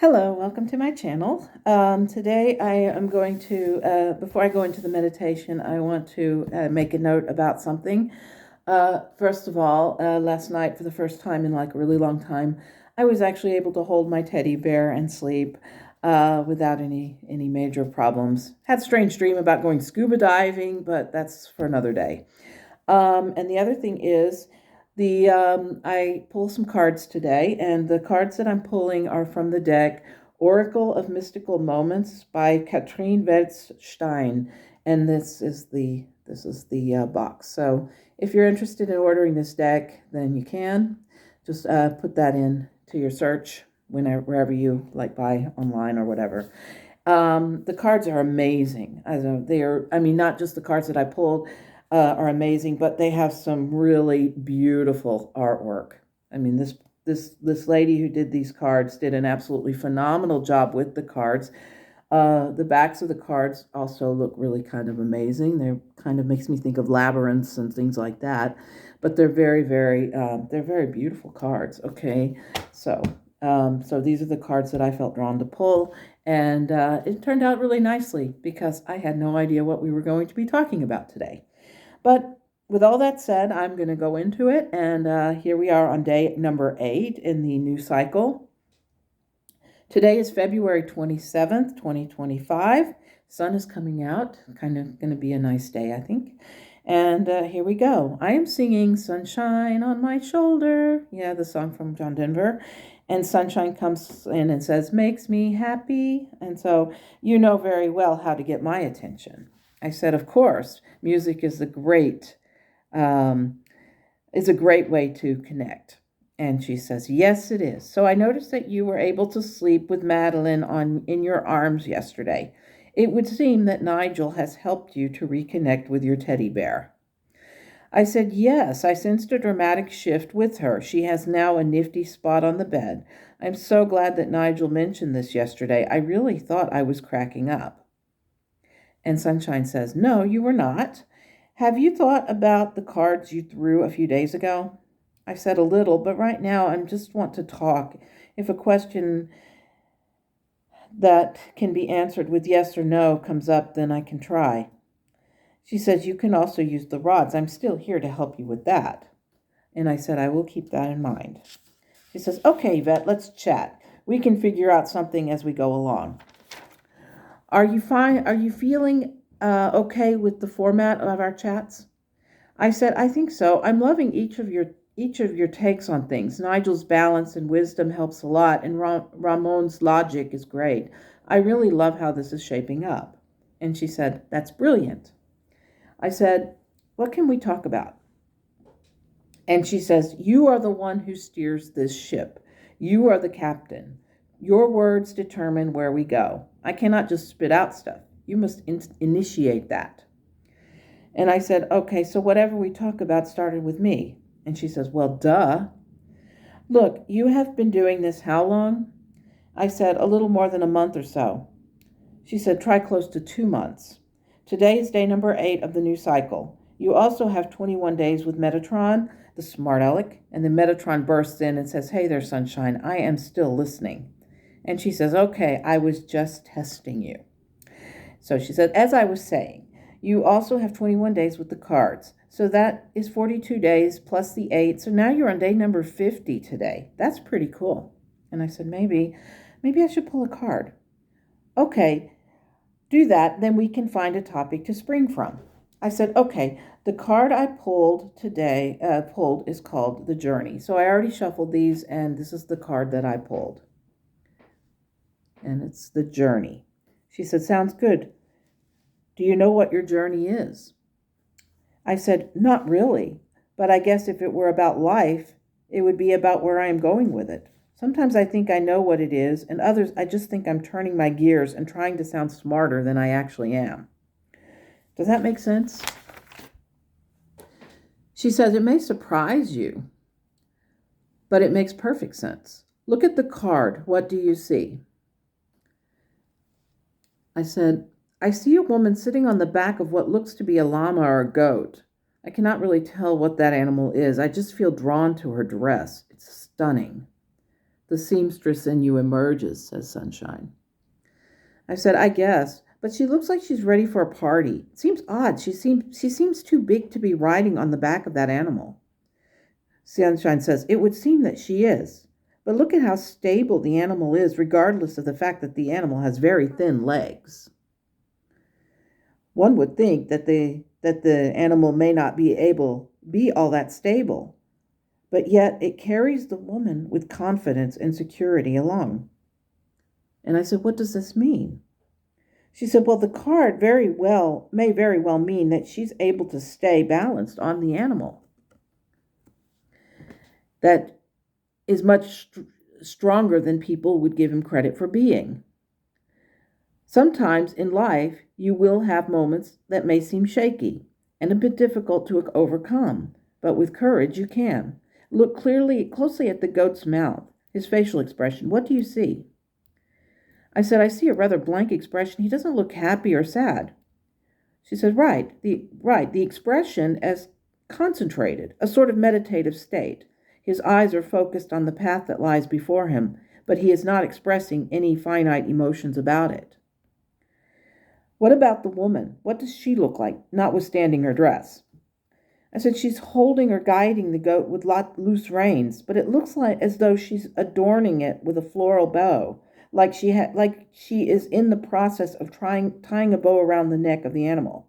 Hello, welcome to my channel. Today I am going to, before I go into the meditation, I want to make a note about something. First of all, last night, for the first time in like a really long time, I was actually able to hold my teddy bear and sleep without any major problems. Had a strange dream about going scuba diving, but that's for another day. And the other thing is, I pull some cards today, and the cards that I'm pulling are from the deck Oracle of Mystical Moments by Catrin Welz-Stein, and this is the box. So if you're interested in ordering this deck, then you can just put that in to your search wherever you like buy online or whatever. The cards are amazing. Not just the cards that I pulled are amazing, but they have some really beautiful artwork. I mean, this lady who did these cards did an absolutely phenomenal job with the cards. The backs of the cards also look really kind of amazing. They're kind of makes me think of labyrinths and things like that, but they're they're very beautiful cards. Okay, so these are the cards that I felt drawn to pull, and it turned out really nicely because I had no idea what we were going to be talking about today. But with all that said, I'm going to go into it, and here we are on day number 8 in the new cycle. Today is February 27th, 2025. Sun is coming out, kind of going to be a nice day, I think. And here we go. I am singing Sunshine on My Shoulder. Yeah, the song from John Denver. And Sunshine comes in and says, makes me happy. And so you know very well how to get my attention. I said, of course, music is a great way to connect. And she says, yes, it is. So I noticed that you were able to sleep with Madeline in your arms yesterday. It would seem that Nigel has helped you to reconnect with your teddy bear. I said, yes, I sensed a dramatic shift with her. She has now a nifty spot on the bed. I'm so glad that Nigel mentioned this yesterday. I really thought I was cracking up. And Sunshine says, no, you were not. Have you thought about the cards you threw a few days ago? I said a little, but right now I just want to talk. If a question that can be answered with yes or no comes up, then I can try. She says, you can also use the rods. I'm still here to help you with that. And I said, I will keep that in mind. She says, okay, Yvette, let's chat. We can figure out something as we go along. Are you fine? Are you feeling okay with the format of our chats? I said, I think so. I'm loving each of your takes on things. Nigel's balance and wisdom helps a lot, and Ramon's logic is great. I really love how this is shaping up. And she said, that's brilliant. I said, what can we talk about? And she says, you are the one who steers this ship. You are the captain. Your words determine where we go. I cannot just spit out stuff. You must initiate that. And I said, okay, so whatever we talk about started with me. And she says, well, duh. Look, you have been doing this how long? I said, a little more than a month or so. She said, try close to 2 months. Today is day number 8 of the new cycle. You also have 21 days with Metatron, the smart aleck, and then Metatron bursts in and says, hey there, Sunshine, I am still listening. And she says, okay, I was just testing you. So she said, as I was saying, you also have 21 days with the cards. So that is 42 days plus the 8. So now you're on day number 50 today. That's pretty cool. And I said, maybe I should pull a card. Okay, do that. Then we can find a topic to spring from. I said, okay, the card I pulled today is called The Journey. So I already shuffled these, and this is the card that I pulled. And it's The Journey. She said, sounds good. Do you know what your journey is? I said, not really, but I guess if it were about life, it would be about where I am going with it. Sometimes I think I know what it is, and others I just think I'm turning my gears and trying to sound smarter than I actually am. Does that make sense? She says, it may surprise you, but it makes perfect sense. Look at the card. What do you see? I said, I see a woman sitting on the back of what looks to be a llama or a goat. I cannot really tell what that animal is. I just feel drawn to her dress. It's stunning. The seamstress in you emerges, says Sunshine. I said, I guess, but she looks like she's ready for a party. It seems odd. She seems too big to be riding on the back of that animal. Sunshine says, it would seem that she is. But look at how stable the animal is, regardless of the fact that the animal has very thin legs. One would think that the animal may not be all that stable, but yet it carries the woman with confidence and security along. And I said, what does this mean? She said, well, the card may very well mean that she's able to stay balanced on the animal. That is much stronger than people would give him credit for being. Sometimes in life, you will have moments that may seem shaky and a bit difficult to overcome, but with courage you can. Look closely at the goat's mouth, his facial expression. What do you see? I said, I see a rather blank expression. He doesn't look happy or sad. She said, right, the expression as concentrated, a sort of meditative state. His eyes are focused on the path that lies before him, but he is not expressing any finite emotions about it. What about the woman? What does she look like, notwithstanding her dress? I said, she's holding or guiding the goat with loose reins, but it looks like as though she's adorning it with a floral bow, like she is in the process of tying a bow around the neck of the animal.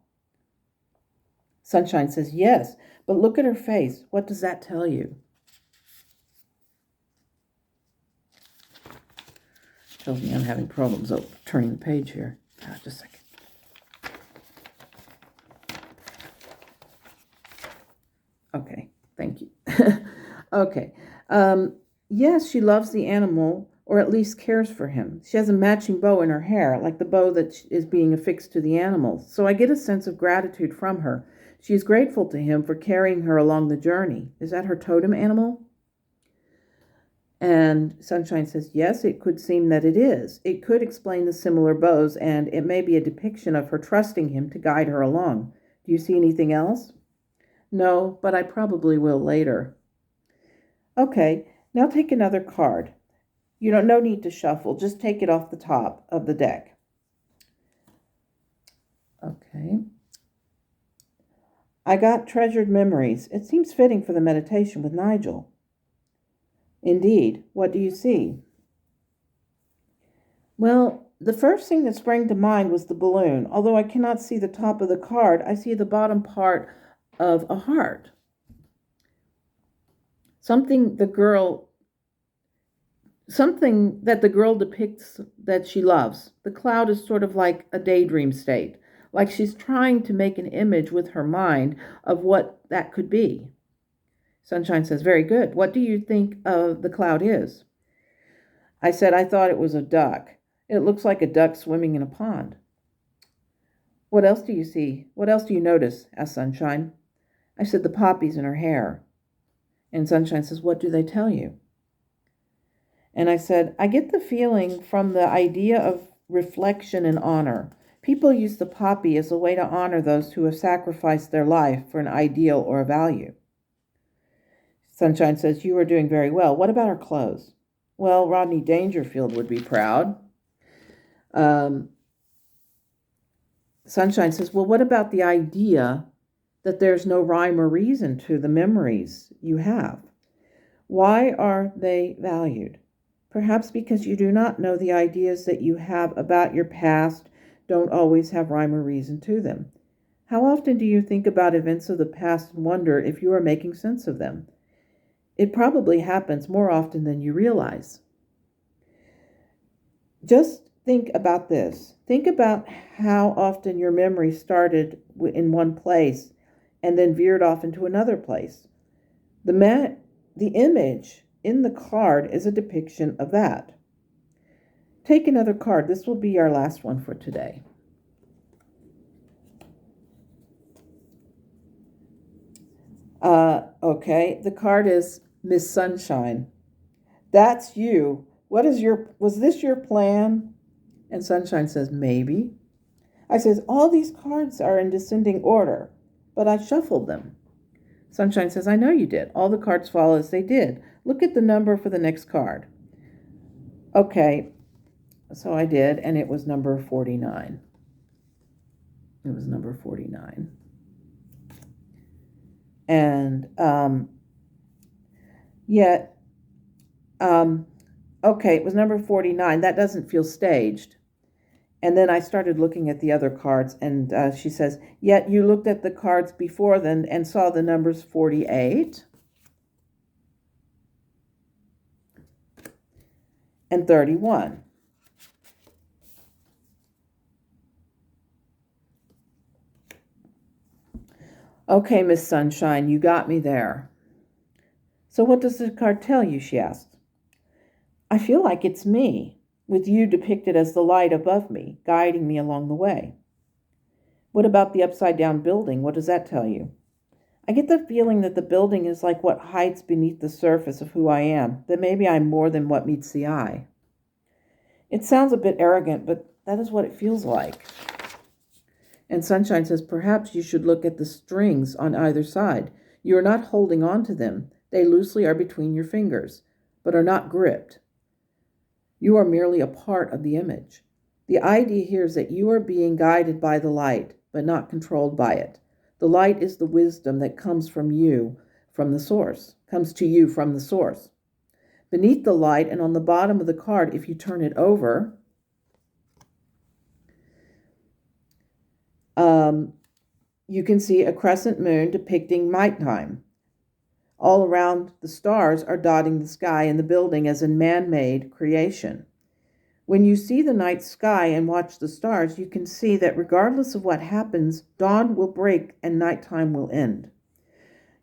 Sunshine says, yes, but look at her face. What does that tell you? Tells me I'm having problems turning the page here. Just a second. Okay, thank you. Okay. Yes, she loves the animal, or at least cares for him. She has a matching bow in her hair, like the bow that is being affixed to the animal. So I get a sense of gratitude from her. She is grateful to him for carrying her along the journey. Is that her totem animal? And Sunshine says, yes, it could seem that it is. It could explain the similar bows, and it may be a depiction of her trusting him to guide her along. Do you see anything else? No, but I probably will later. Okay, now take another card. No need to shuffle. Just take it off the top of the deck. Okay. I got treasured memories. It seems fitting for the meditation with Nigel. Indeed. What do you see? Well, the first thing that sprang to mind was the balloon. Although I cannot see the top of the card, I see the bottom part of a heart. Something that the girl depicts that she loves. The cloud is sort of like a daydream state, like she's trying to make an image with her mind of what that could be. Sunshine says, very good. What do you think the cloud is? I said, I thought it was a duck. It looks like a duck swimming in a pond. What else do you see? What else do you notice? Asked Sunshine. I said, the poppies in her hair. And Sunshine says, what do they tell you? And I said, I get the feeling from the idea of reflection and honor. People use the poppy as a way to honor those who have sacrificed their life for an ideal or a value. Sunshine says, you are doing very well. What about her clothes? Well, Rodney Dangerfield would be proud. Sunshine says, well, what about the idea that there's no rhyme or reason to the memories you have? Why are they valued? Perhaps because you do not know the ideas that you have about your past don't always have rhyme or reason to them. How often do you think about events of the past and wonder if you are making sense of them? It probably happens more often than you realize. Just think about this. Think about how often your memory started in one place and then veered off into another place. The image in the card is a depiction of that. Take another card. This will be our last one for today. Okay, the card is Miss Sunshine. That's you. Was this your plan? And Sunshine says, maybe. I says, all these cards are in descending order, but I shuffled them. Sunshine says, I know you did. All the cards fall as they did. Look at the number for the next card. Okay, so I did, and it was number 49. It was number 49. And yet, okay, it was number 49. That doesn't feel staged. And then I started looking at the other cards, and she says, yet you looked at the cards before then and saw the numbers 48 and 31. Okay, Miss Sunshine, you got me there. So what does the card tell you, she asked. I feel like it's me, with you depicted as the light above me, guiding me along the way. What about the upside-down building? What does that tell you? I get the feeling that the building is like what hides beneath the surface of who I am, that maybe I'm more than what meets the eye. It sounds a bit arrogant, but that is what it feels like. And Sunshine says, perhaps you should look at the strings on either side. You are not holding on to them. They loosely are between your fingers, but are not gripped. You are merely a part of the image. The idea here is that you are being guided by the light, but not controlled by it. The light is the wisdom that comes from you, from the source, comes to you from the source. Beneath the light and on the bottom of the card, if you turn it over, you can see a crescent moon depicting nighttime. All around the stars are dotting the sky and the building as a man-made creation. When you see the night sky and watch the stars, you can see that regardless of what happens, dawn will break and nighttime will end.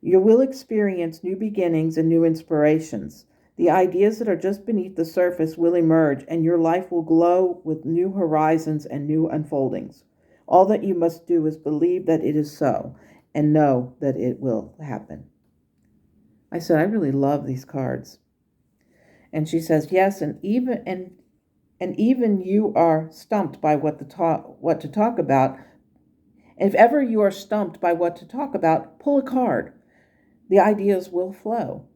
You will experience new beginnings and new inspirations. The ideas that are just beneath the surface will emerge, and your life will glow with new horizons and new unfoldings. All that you must do is believe that it is so, and know that it will happen. I said, I really love these cards. And she says, yes, and even you are stumped by what to talk about. If ever you are stumped by what to talk about, pull a card. The ideas will flow.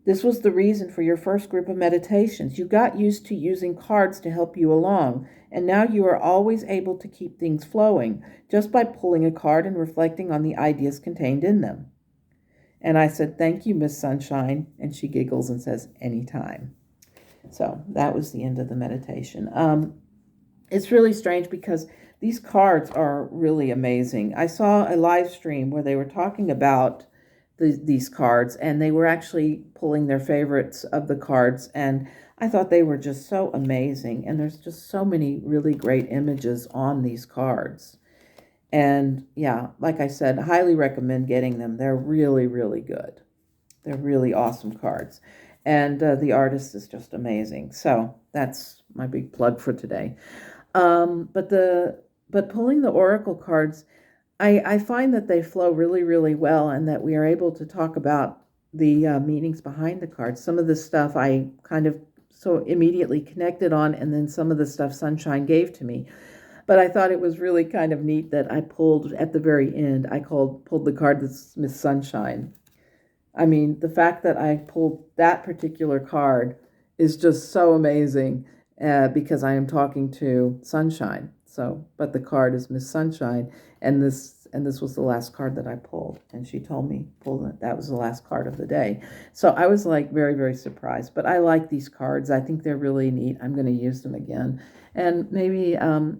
This was the reason for your first group of meditations. You got used to using cards to help you along, and now you are always able to keep things flowing just by pulling a card and reflecting on the ideas contained in them. And I said, thank you, Miss Sunshine. And she giggles and says, anytime. So that was the end of the meditation. It's really strange because these cards are really amazing. I saw a live stream where they were talking about these cards, and they were actually pulling their favorites of the cards, and I thought they were just so amazing. And there's just so many really great images on these cards. And yeah, like I said, highly recommend getting them. They're really, really good. They're really awesome cards. And the artist is just amazing. So that's my big plug for today. But pulling the oracle cards, I find that they flow really, really well, and that we are able to talk about the meanings behind the cards. Some of the stuff I kind of so immediately connected on, and then some of the stuff Sunshine gave to me. But I thought it was really kind of neat that I pulled at the very end. I pulled the card that's Miss Sunshine. I mean, the fact that I pulled that particular card is just so amazing because I am talking to Sunshine. So, but the card is Miss Sunshine, and this was the last card that I pulled. And she told me that was the last card of the day. So I was like very, very surprised. But I like these cards. I think they're really neat. I'm going to use them again. And maybe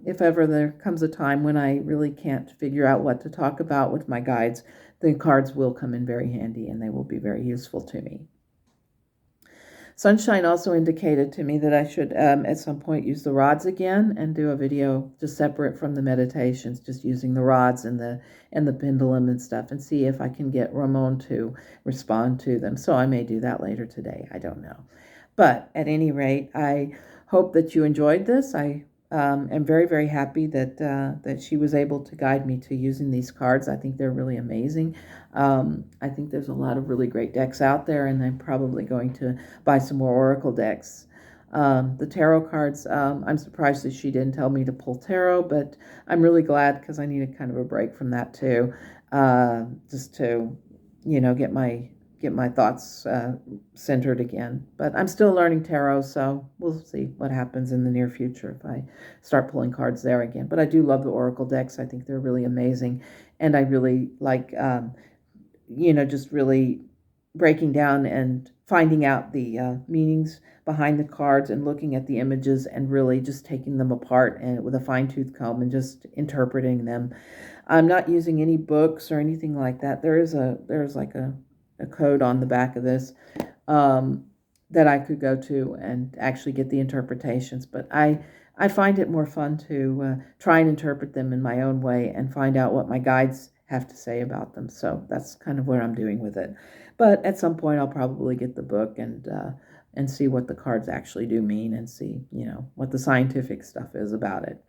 if ever there comes a time when I really can't figure out what to talk about with my guides, the cards will come in very handy and they will be very useful to me. Sunshine also indicated to me that I should at some point use the rods again and do a video just separate from the meditations, just using the rods and the pendulum and stuff, and see if I can get Ramon to respond to them. So I may do that later today. I don't know. But at any rate, I hope that you enjoyed this. I am very, very happy that she was able to guide me to using these cards. I think they're really amazing. I think there's a lot of really great decks out there, and I'm probably going to buy some more Oracle decks. The tarot cards, I'm surprised that she didn't tell me to pull tarot, but I'm really glad because I needed kind of a break from that too, just to, get my get my thoughts centered again. But I'm still learning tarot, so we'll see what happens in the near future if I start pulling cards there again. But I do love the Oracle decks. I think they're really amazing. And I really like, just really breaking down and finding out the meanings behind the cards and looking at the images and really just taking them apart and with a fine-tooth comb and just interpreting them. I'm not using any books or anything like that. There's like a code on the back of this that I could go to and actually get the interpretations. But I find it more fun to try and interpret them in my own way and find out what my guides have to say about them. So that's kind of what I'm doing with it. But at some point, I'll probably get the book and see what the cards actually do mean and see, what the scientific stuff is about it.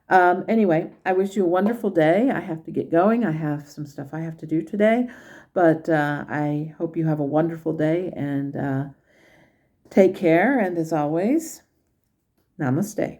Anyway, I wish you a wonderful day. I have to get going. I have some stuff I have to do today, but I hope you have a wonderful day and take care. And as always, namaste.